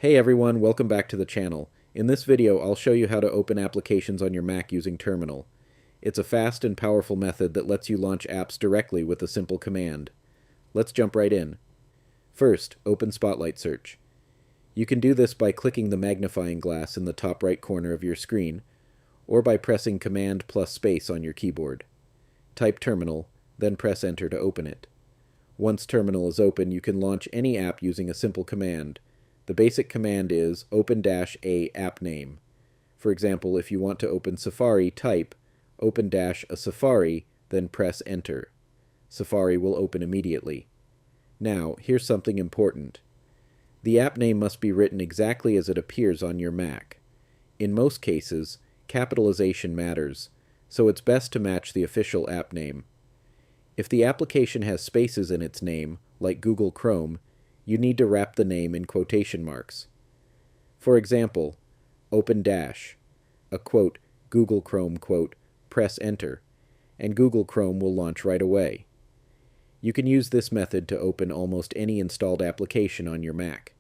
Hey everyone, welcome back to the channel. In this video, I'll show you how to open applications on your Mac using Terminal. It's a fast and powerful method that lets you launch apps directly with a simple command. Let's jump right in. First, open Spotlight Search. You can do this by clicking the magnifying glass in the top right corner of your screen, or by pressing Command plus space on your keyboard. Type Terminal, then press Enter to open it. Once Terminal is open, you can launch any app using a simple command. The basic command is open-a app name. For example, if you want to open Safari, type open-a Safari, then press Enter. Safari will open immediately. Now, here's something important. The app name must be written exactly as it appears on your Mac. In most cases, capitalization matters, so it's best to match the official app name. If the application has spaces in its name, like Google Chrome, you need to wrap the name in quotation marks. For example, open dash, a quote, Google Chrome quote, press Enter, and Google Chrome will launch right away. You can use this method to open almost any installed application on your Mac.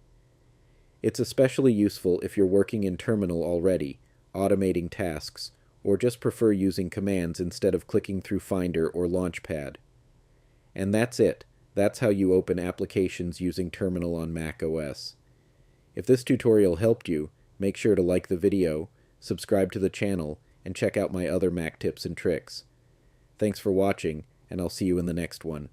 It's especially useful if you're working in Terminal already, automating tasks, or just prefer using commands instead of clicking through Finder or Launchpad. And that's it. That's how you open applications using Terminal on Mac OS. If this tutorial helped you, make sure to like the video, subscribe to the channel, and check out my other Mac tips and tricks. Thanks for watching, and I'll see you in the next one.